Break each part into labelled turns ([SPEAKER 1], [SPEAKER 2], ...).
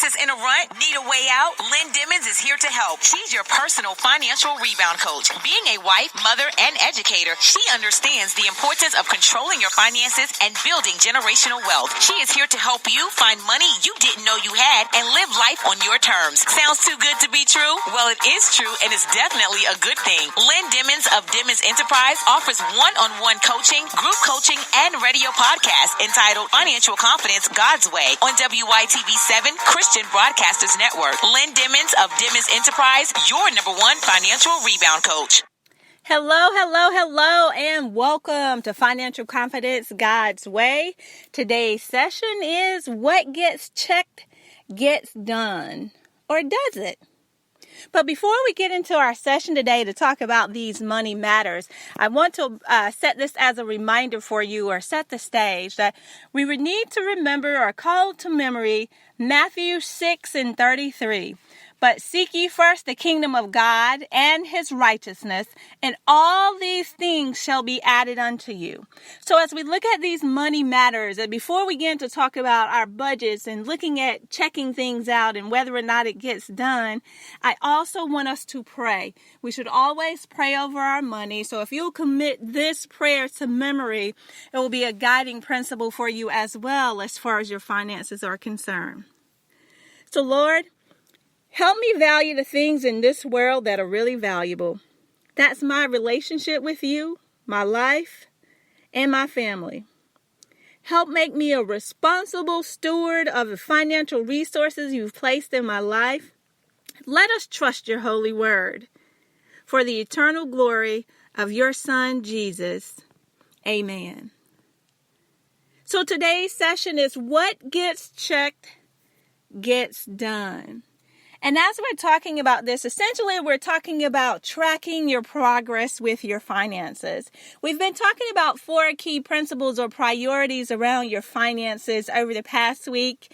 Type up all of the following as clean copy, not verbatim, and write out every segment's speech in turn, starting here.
[SPEAKER 1] finances in a rut? Need a way out? Lynn Dimmons is here to help. She's your personal financial rebound coach. Being a wife, mother, and educator, she understands the importance of controlling your finances and building generational wealth. She is here to help you find money you didn't know you had and live life on your terms. Sounds too good to be true? Well, it is true, and it's definitely a good thing. Lynn Dimmons of Dimmons Enterprise offers one-on-one coaching, group coaching, and radio podcast entitled Financial Confidence God's Way on WYTV7 Christian Broadcasters Network. Lynn Dimmons of Dimmons Enterprise, your number one financial rebound coach.
[SPEAKER 2] Hello, and welcome to Financial Confidence God's Way. Today's session is what gets checked gets done, or does it? But before we get into our session today to talk about these money matters, I want to set this as a reminder for you, or set the stage, that we would need to remember or call to memory Matthew 6:33. But seek ye first the kingdom of God and his righteousness, and all these things shall be added unto you. So as we look at these money matters, and before we get into talk about our budgets and looking at checking things out and whether or not it gets done, I also want us to pray. We should always pray over our money. So if you'll commit this prayer to memory, it will be a guiding principle for you as well as far as your finances are concerned. So Lord, help me value the things in this world that are really valuable. That's my relationship with you, my life, and my family. Help make me a responsible steward of the financial resources you've placed in my life. Let us trust your holy word for the eternal glory of your Son, Jesus. Amen. So today's session is what gets checked gets done. And as we're talking about this, essentially we're talking about tracking your progress with your finances. We've been talking about 4 key principles or priorities around your finances over the past weeks,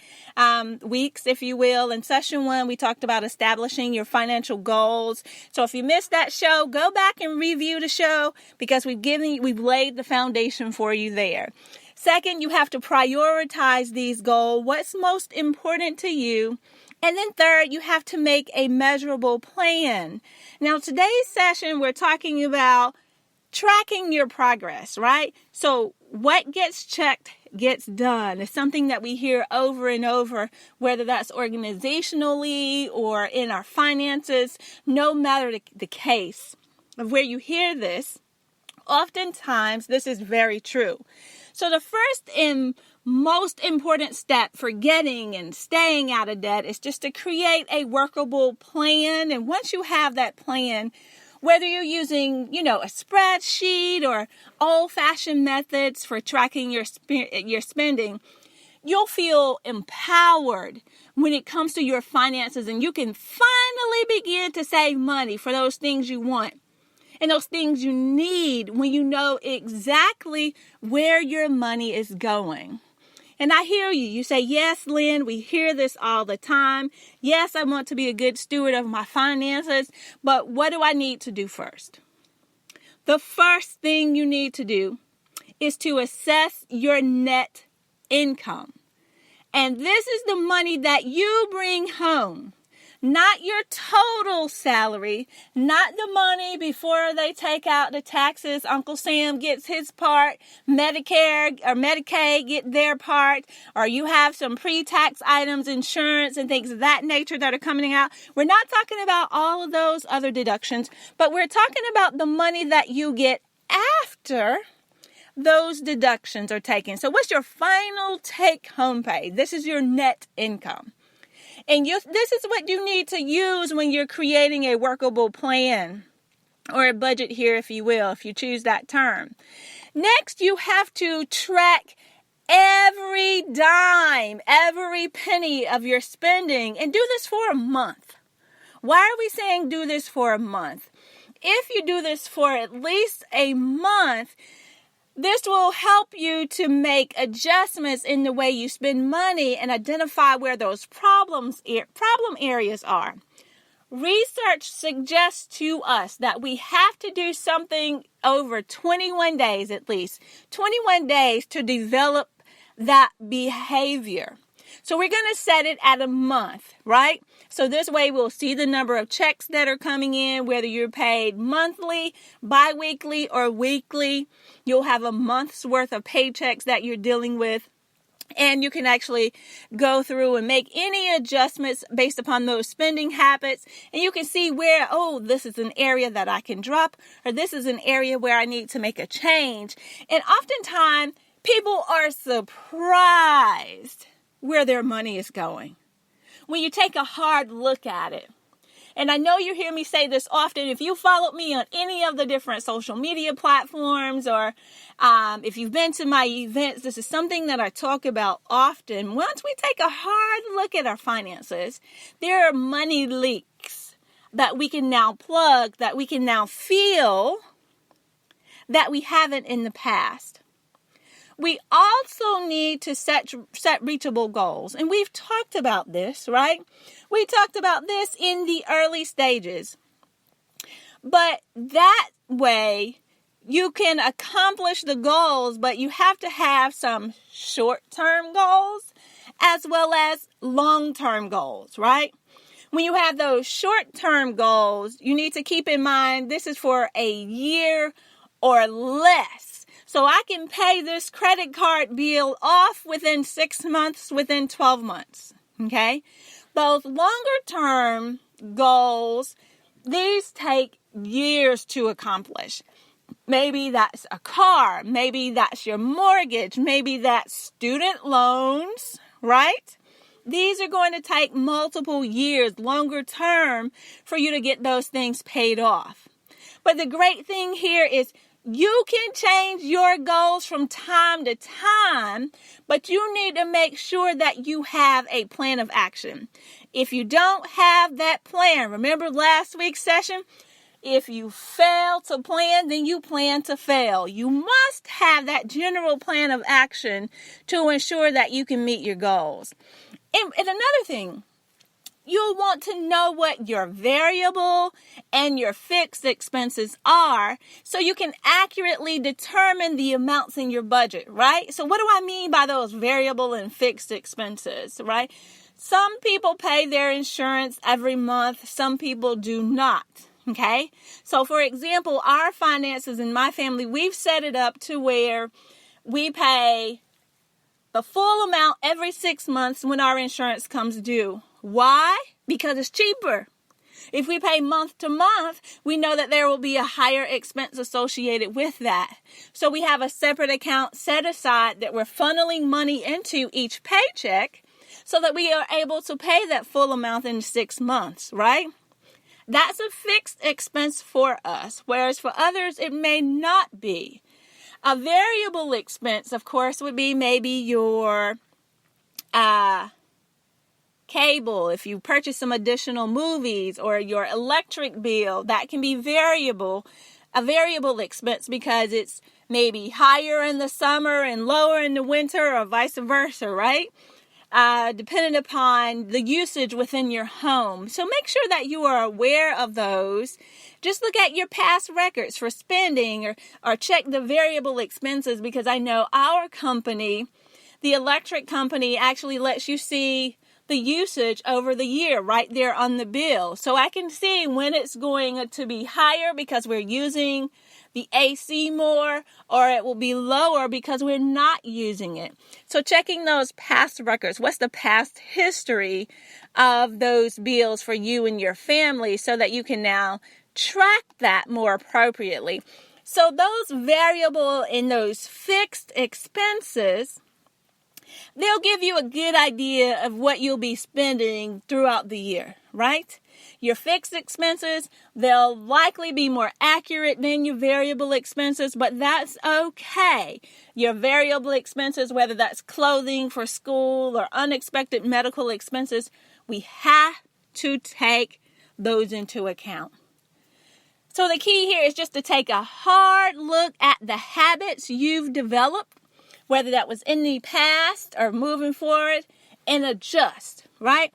[SPEAKER 2] if you will. In session 1, we talked about establishing your financial goals. So if you missed that show, go back and review the show because we've laid the foundation for you there. Second, you have to prioritize these goals. What's most important to you? And then third, you have to make a measurable plan. Now, today's session, we're talking about tracking your progress, right? So what gets checked gets done. It's something that we hear over and over, whether that's organizationally or in our finances, no matter the case of where you hear this, oftentimes this is very true. So the first and most important step for getting and staying out of debt is just to create a workable plan. And once you have that plan, whether you're using, a spreadsheet or old-fashioned methods for tracking your spending, you'll feel empowered when it comes to your finances, and you can finally begin to save money for those things you want and those things you need when you know exactly where your money is going. And I hear you. You say, yes, Lynn, we hear this all the time. Yes, I want to be a good steward of my finances, but what do I need to do first? The first thing you need to do is to assess your net income. And this is the money that you bring home, not your total salary, not the money before they take out the taxes. Uncle Sam gets his part, Medicare or Medicaid get their part, or you have some pre-tax items, insurance and things of that nature that are coming out. We're not talking about all of those other deductions, but we're talking about the money that you get after those deductions are taken. So what's your final take-home pay? This is your net income. And this is what you need to use when you're creating a workable plan, or a budget here, if you will, if you choose that term. Next, you have to track every dime, every penny of your spending, and do this for a month. Why are we saying do this for a month? If you do this for at least a month, this will help you to make adjustments in the way you spend money and identify where those problem areas are. Research suggests to us that we have to do something over 21 days at least, 21 days to develop that behavior. So we're going to set it at a month, right? So this way we'll see the number of checks that are coming in, whether you're paid monthly, bi-weekly, or weekly. You'll have a month's worth of paychecks that you're dealing with. And you can actually go through and make any adjustments based upon those spending habits. And you can see where, this is an area that I can drop, or this is an area where I need to make a change. And oftentimes, people are surprised where their money is going when you take a hard look at it. And I know you hear me say this often. If you followed me on any of the different social media platforms, or if you've been to my events, this is something that I talk about often. Once we take a hard look at our finances, there are money leaks that we can now plug, that we can now feel that we haven't in the past. We also need to set reachable goals. And we've talked about this, right? We talked about this in the early stages. But that way, you can accomplish the goals, but you have to have some short-term goals as well as long-term goals, right? When you have those short-term goals, you need to keep in mind this is for a year or less. So I can pay this credit card bill off within 6 months, within 12 months, okay? Those longer-term goals, these take years to accomplish. Maybe that's a car. Maybe that's your mortgage. Maybe that's student loans, right? These are going to take multiple years, longer term, for you to get those things paid off. But the great thing here is you can change your goals from time to time, but you need to make sure that you have a plan of action. If you don't have that plan, remember last week's session? If you fail to plan, then you plan to fail. You must have that general plan of action to ensure that you can meet your goals. And another thing, you'll want to know what your variable and your fixed expenses are so you can accurately determine the amounts in your budget, right? So what do I mean by those variable and fixed expenses, right? Some people pay their insurance every month. Some people do not, okay? So for example, our finances in my family, we've set it up to where we pay the full amount every 6 months when our insurance comes due. Why? Because it's cheaper. If we pay month to month, we know that there will be a higher expense associated with that. So we have a separate account set aside that we're funneling money into each paycheck so that we are able to pay that full amount in 6 months, right? That's a fixed expense for us, whereas for others, it may not be. A variable expense, of course, would be maybe your cable, if you purchase some additional movies, or your electric bill. That can be a variable expense because it's maybe higher in the summer and lower in the winter, or vice versa, right? Depending upon the usage within your home. So make sure that you are aware of those. Just look at your past records for spending, or check the variable expenses, because I know our company, the electric company, actually lets you see the usage over the year right there on the bill. So I can see when it's going to be higher because we're using the AC more, or it will be lower because we're not using it. So checking those past records, what's the past history of those bills for you and your family, so that you can now track that more appropriately. So those variable and those fixed expenses, they'll give you a good idea of what you'll be spending throughout the year, right? Your fixed expenses, they'll likely be more accurate than your variable expenses, but that's okay. Your variable expenses, whether that's clothing for school or unexpected medical expenses, we have to take those into account. So the key here is just to take a hard look at the habits you've developed, whether that was in the past or moving forward, and adjust, right?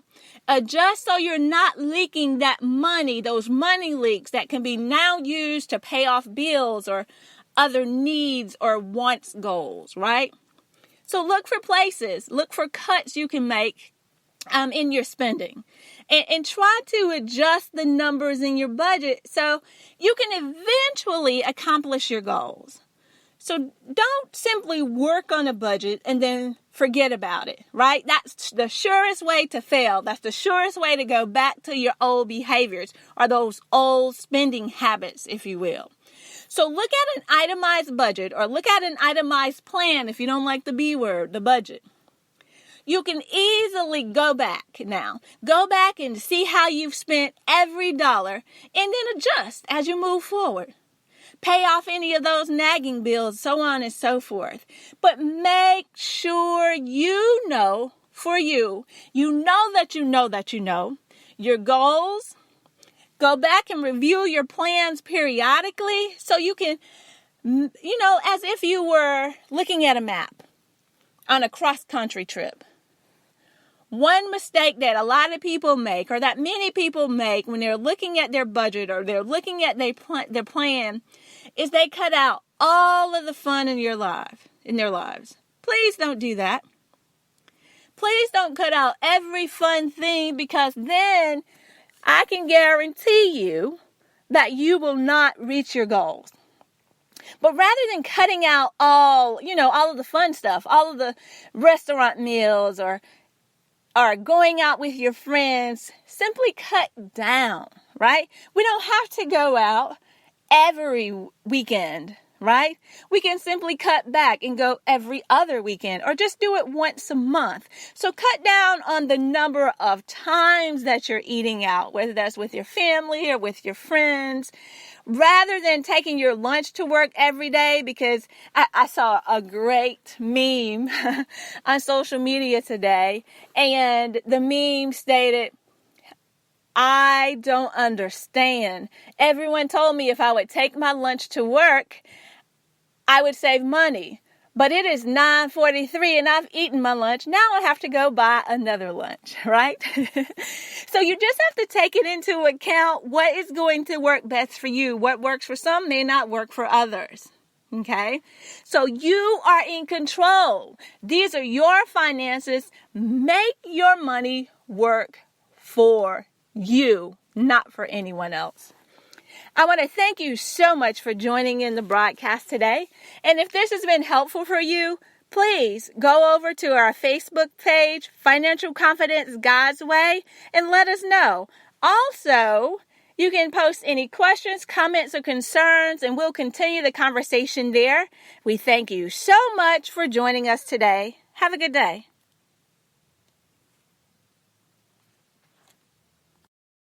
[SPEAKER 2] Adjust so you're not leaking that money, those money leaks that can be now used to pay off bills or other needs or wants goals, right? So look for places, look for cuts you can make in your spending, and try to adjust the numbers in your budget so you can eventually accomplish your goals. So don't simply work on a budget and then forget about it, right? That's the surest way to fail. That's the surest way to go back to your old behaviors or those old spending habits, if you will. So look at an itemized budget, or look at an itemized plan if you don't like the B word, the budget. You can easily go back now. Go back and see how you've spent every dollar and then adjust as you move forward. Pay off any of those nagging bills, so on and so forth. But make sure you know for you that you know your goals. Go back and review your plans periodically so you can, as if you were looking at a map on a cross-country trip. One mistake that a lot of people make, or that many people make when they're looking at their budget or they're looking at their plan, is they cut out all of the fun in their lives. Please don't do that. Please don't cut out every fun thing, because then I can guarantee you that you will not reach your goals. But rather than cutting out all of the fun stuff, all of the restaurant meals or going out with your friends, simply cut down, right? We don't have to go out every weekend, right? We can simply cut back and go every other weekend, or just do it once a month. So cut down on the number of times that you're eating out, whether that's with your family or with your friends, rather than taking your lunch to work every day. Because I saw a great meme on social media today, and the meme stated, "I don't understand. Everyone told me if I would take my lunch to work, I would save money. But it is 9:43 and I've eaten my lunch. Now I have to go buy another lunch," right? So you just have to take it into account what is going to work best for you. What works for some may not work for others. Okay? So you are in control. These are your finances. Make your money work for you, not for anyone else. I want to thank you so much for joining in the broadcast today. And if this has been helpful for you, please go over to our Facebook page, Financial Confidence God's Way, and let us know. Also, you can post any questions, comments, or concerns, and we'll continue the conversation there. We thank you so much for joining us today. Have a good day.